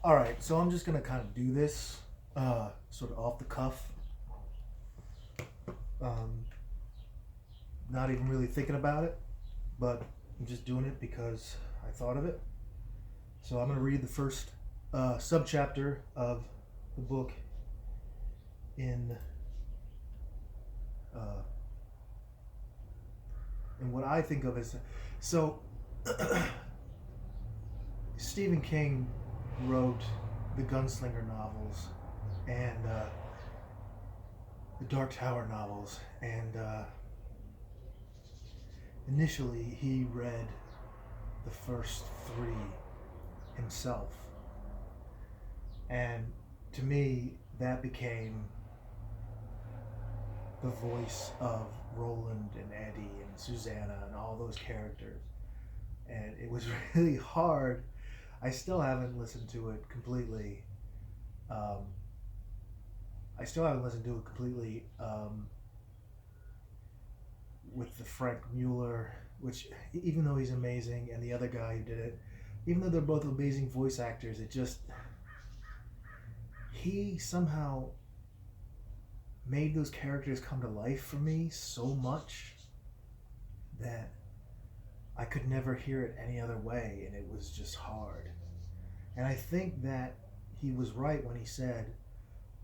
All right, so I'm just gonna kind of do this, sort of off the cuff. Um, Not even really thinking about it, but I'm just doing it because I thought of it. So I'm gonna read the first subchapter of the book in uh, in what I think of as so. Stephen King wrote the Gunslinger novels and the Dark Tower novels, and initially he read the first three himself, and to me that became the voice of Roland and Eddie and Susanna and all those characters, and it was really hard. I still haven't listened to it completely. Um, I still haven't listened to it completely with the Frank Mueller, which even though he's amazing, and the other guy who did it, even though they're both amazing voice actors, it just he somehow made those characters come to life for me so much that I could never hear it any other way, and it was just hard. And I think that he was right when he said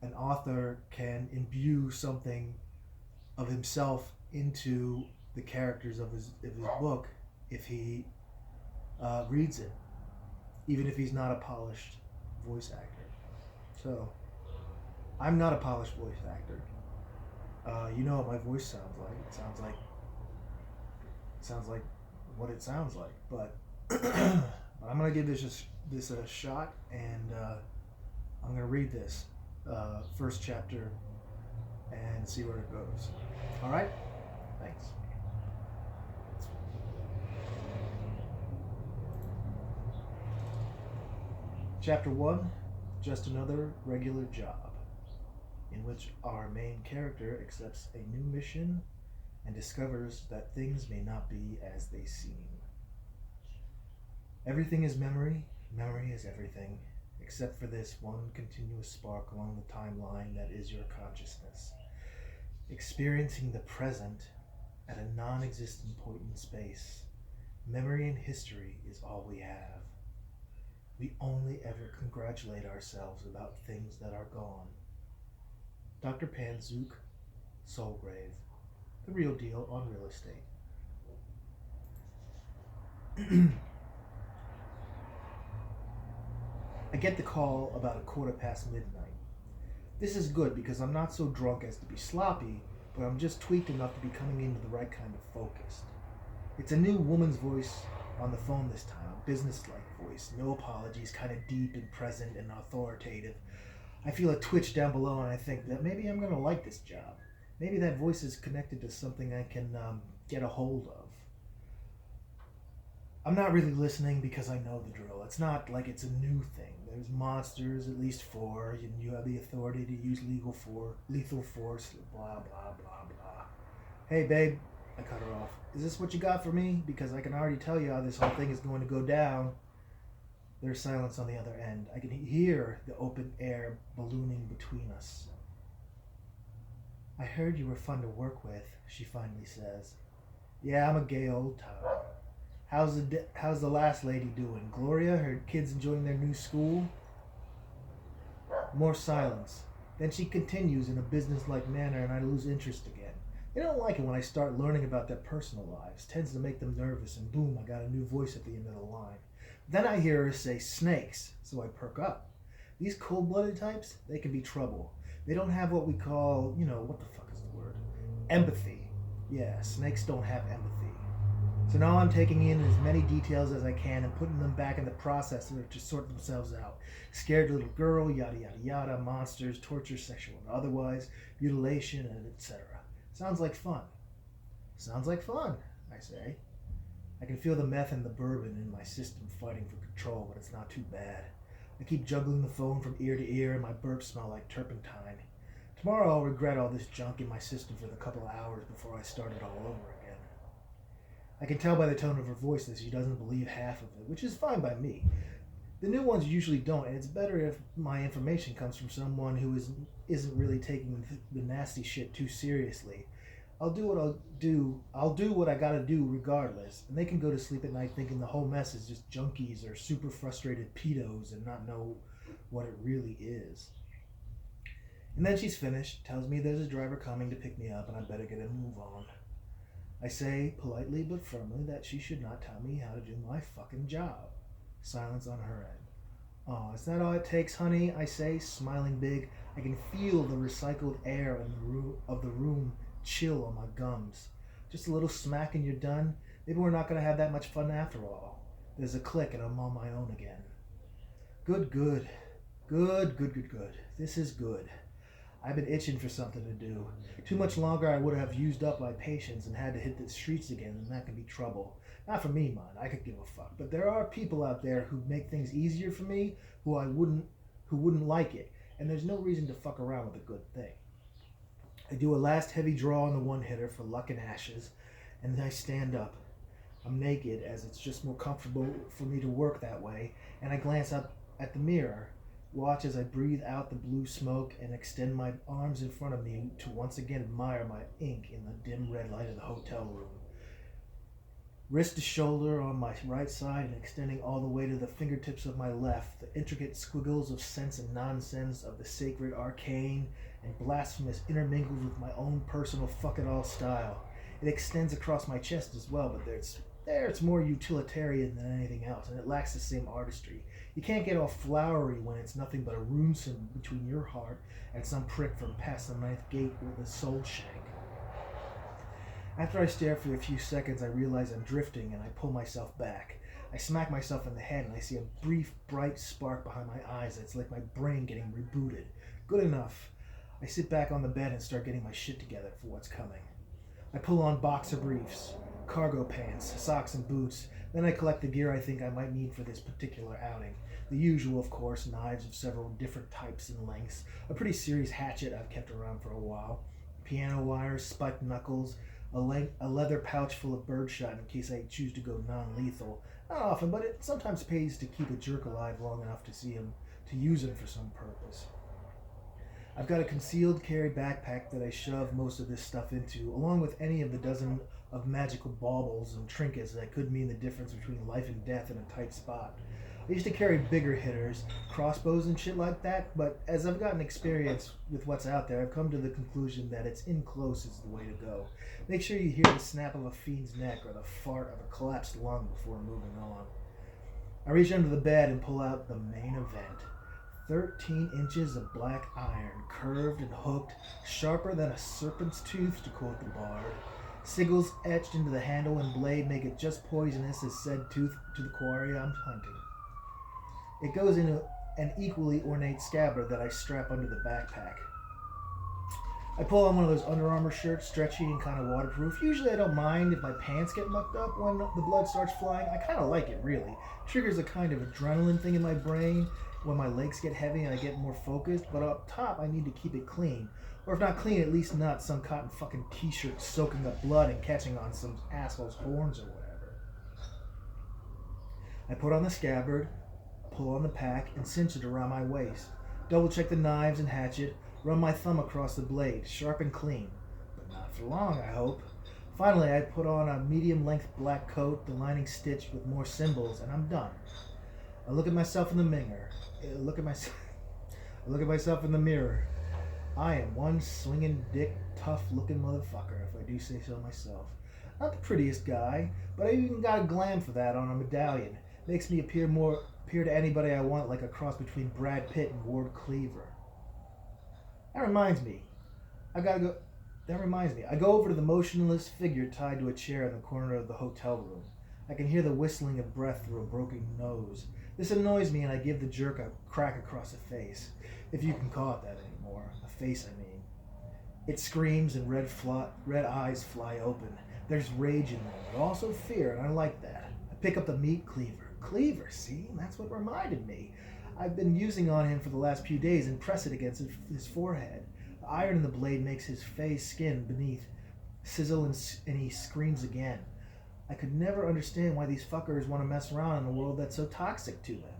an author can imbue something of himself into the characters of his book if he reads it, even if he's not a polished voice actor. So, I'm not a polished voice actor. You know what my voice sounds like. It sounds like what it sounds like. But I'm gonna give this a shot, and I'm gonna read this first chapter and see where it goes. All right. Thanks. Chapter 1, Just Another Regular Job, in which our main character accepts a new mission and discovers that things may not be as they seem. Everything is memory, memory is everything, except for this one continuous spark along the timeline that is your consciousness. Experiencing the present at a non-existent point in space, memory and history is all we have. We only ever congratulate ourselves about things that are gone. Dr. Panzook, Soulgrave, the real deal on real estate. I get the call about midnight. This is good because I'm not so drunk as to be sloppy, but I'm just tweaked enough to be coming into the right kind of focused. It's a new woman's voice on the phone this time, a business-like voice, no apologies, kind of deep and present and authoritative. I feel a twitch down below, and I think that maybe I'm going to like this job. Maybe that voice is connected to something I can get a hold of. I'm not really listening because I know the drill. It's not like it's a new thing. There's monsters, at least 4, and you have the authority to use lethal force, blah, blah, blah, blah. Hey, babe, I cut her off. Is this what you got for me? Because I can already tell you how this whole thing is going to go down. There's silence on the other end. I can hear the open air ballooning between us. I heard you were fun to work with, she finally says. Yeah, I'm a gay old time. How's the last lady doing? Gloria, her kids enjoying their new school? More silence. Then she continues in a businesslike manner, and I lose interest again. They don't like it when I start learning about their personal lives. Tends to make them nervous, and boom, I got a new voice at the end of the line. Then I hear her say snakes, so I perk up. These cold-blooded types, they can be trouble. They don't have what we call, what the fuck is the word? Empathy. Yeah, snakes don't have empathy. So now I'm taking in as many details as I can and putting them back in the processor to sort themselves out. Scared little girl, yada yada yada, monsters, torture, sexual and otherwise, mutilation, and etc. Sounds like fun. Sounds like fun, I say. I can feel the meth and the bourbon in my system fighting for control, but it's not too bad. I keep juggling the phone from ear to ear, and my burps smell like turpentine. Tomorrow I'll regret all this junk in my system for the couple of hours before I start it all over again. I can tell by the tone of her voice that she doesn't believe half of it, which is fine by me. The new ones usually don't, and it's better if my information comes from someone who isn't really taking the nasty shit too seriously. I'll do what I gotta do regardless, and they can go to sleep at night thinking the whole mess is just junkies or super frustrated pedos and not know what it really is. And then she's finished, tells me there's a driver coming to pick me up and I better get a move on. I say, politely but firmly, that she should not tell me how to do my fucking job. Silence on her end. Oh, is that all it takes, honey? I say, smiling big. I can feel the recycled air in the room chill on my gums. Just a little smack and you're done. Maybe we're not going to have that much fun after all. There's a click and I'm on my own again. Good, good. Good, good, good, good. This is good. I've been itching for something to do. Too much longer I would have used up my patience and had to hit the streets again, and that can be trouble. Not for me, man. I could give a fuck. But there are people out there who make things easier for me who wouldn't like it. And there's no reason to fuck around with a good thing. I do a last heavy draw on the one hitter for luck and ashes, and then I stand up. I'm naked, as it's just more comfortable for me to work that way, and I glance up at the mirror. Watch as I breathe out the blue smoke and extend my arms in front of me to once again admire my ink in the dim red light of the hotel room. Wrist to shoulder on my right side and extending all the way to the fingertips of my left, the intricate squiggles of sense and nonsense of the sacred arcane and blasphemous intermingled with my own personal fuck-it-all style. It extends across my chest as well, but it's more utilitarian than anything else, and it lacks the same artistry. You can't get all flowery when it's nothing but a rune symbol between your heart and some prick from past the ninth gate with a soul shank. After I stare for a few seconds, I realize I'm drifting and I pull myself back. I smack myself in the head and I see a brief, bright spark behind my eyes that's like my brain getting rebooted. Good enough. I sit back on the bed and start getting my shit together for what's coming. I pull on boxer briefs, cargo pants, socks and boots. Then I collect the gear I think I might need for this particular outing. The usual, of course, knives of several different types and lengths, a pretty serious hatchet I've kept around for a while, piano wires, spiked knuckles, a leather pouch full of birdshot in case I choose to go non-lethal. Not often, but it sometimes pays to keep a jerk alive long enough to use him for some purpose. I've got a concealed carry backpack that I shove most of this stuff into, along with any of the dozen of magical baubles and trinkets that could mean the difference between life and death in a tight spot. I used to carry bigger hitters, crossbows and shit like that, but as I've gotten experience with what's out there, I've come to the conclusion that it's in close is the way to go. Make sure you hear the snap of a fiend's neck or the fart of a collapsed lung before moving on. I reach under the bed and pull out the main event. 13 inches of black iron, curved and hooked, sharper than a serpent's tooth, to quote the bard. Sigils etched into the handle and blade make it just poisonous as said tooth to the quarry I'm hunting. It goes into an equally ornate scabbard that I strap under the backpack. I pull on one of those Under Armour shirts, stretchy and kind of waterproof. Usually I don't mind if my pants get mucked up when the blood starts flying. I kind of like it, really. Triggers a kind of adrenaline thing in my brain when my legs get heavy and I get more focused, but up top I need to keep it clean. Or if not clean, at least not some cotton fucking t-shirt soaking up blood and catching on some asshole's horns or whatever. I put on the scabbard, pull on the pack, and cinch it around my waist. Double check the knives and hatchet, run my thumb across the blade, sharp and clean. But not for long, I hope. Finally, I put on a medium-length black coat, the lining stitched with more symbols, and I'm done. I look at myself in the mirror. I look at myself in the mirror. I am one swinging dick, tough-looking motherfucker, if I do say so myself. Not the prettiest guy, but I even got a glam for that on a medallion. Makes me appear to anybody I want like a cross between Brad Pitt and Ward Cleaver. That reminds me. I go over to the motionless figure tied to a chair in the corner of the hotel room. I can hear the whistling of breath through a broken nose. This annoys me and I give the jerk a crack across the face. If you can call it that anymore. A face, I mean. It screams and red eyes fly open. There's rage in them, but also fear, and I like that. I pick up the meat cleaver. Cleaver, see? That's what reminded me. I've been using on him for the last few days and press it against his forehead. The iron in the blade makes his face skin beneath sizzle and he screams again. I could never understand why these fuckers want to mess around in a world that's so toxic to them.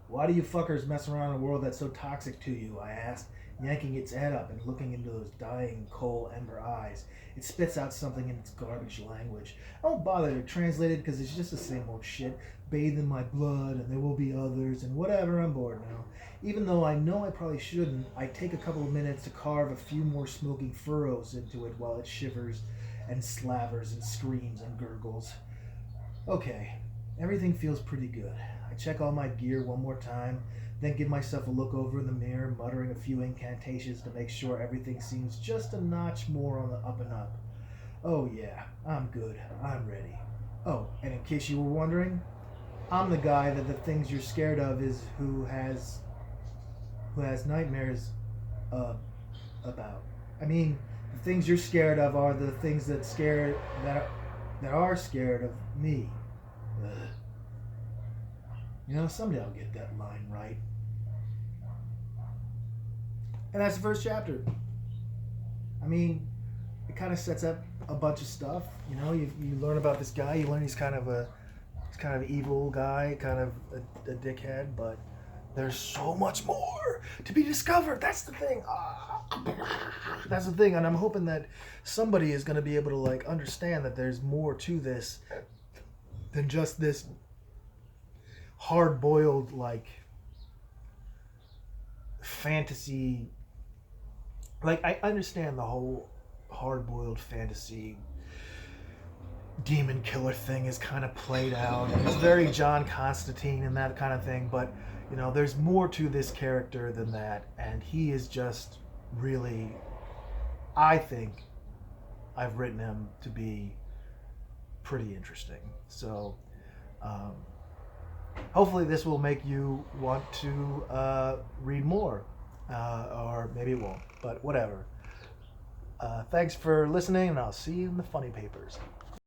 Why do you fuckers mess around in a world that's so toxic to you? I asked, yanking its head up and looking into those dying coal ember eyes. It spits out something in its garbage language. I won't bother to translate it because it's just the same old shit. Bathe in my blood and there will be others and whatever, I'm bored now. Even though I know I probably shouldn't, I take a couple of minutes to carve a few more smoking furrows into it while it shivers and slavers and screams and gurgles. Okay, everything feels pretty good. I check all my gear one more time, then give myself a look over in the mirror, muttering a few incantations to make sure everything seems just a notch more on the up and up. Oh yeah, I'm good. I'm ready. Oh, and in case you were wondering, I'm the guy that the things you're scared of is who has nightmares uh, about. I mean, the things you're scared of are the things that are scared of me. Ugh. Someday I'll get that line right. And that's the first chapter. I mean, it kind of sets up a bunch of stuff. You learn about this guy. You learn he's kind of evil guy, kind of a dickhead, but there's so much more to be discovered. That's the thing. That's the thing, and I'm hoping that somebody is going to be able to understand that there's more to this than just this hard-boiled fantasy. I understand the whole hard-boiled fantasy demon killer thing is kind of played out. It's very John Constantine and that kind of thing, but there's more to this character than that, and he is just really, I think I've written him to be pretty interesting. So hopefully this will make you want to read more, or maybe it won't, but whatever. Thanks for listening, and I'll see you in the funny papers.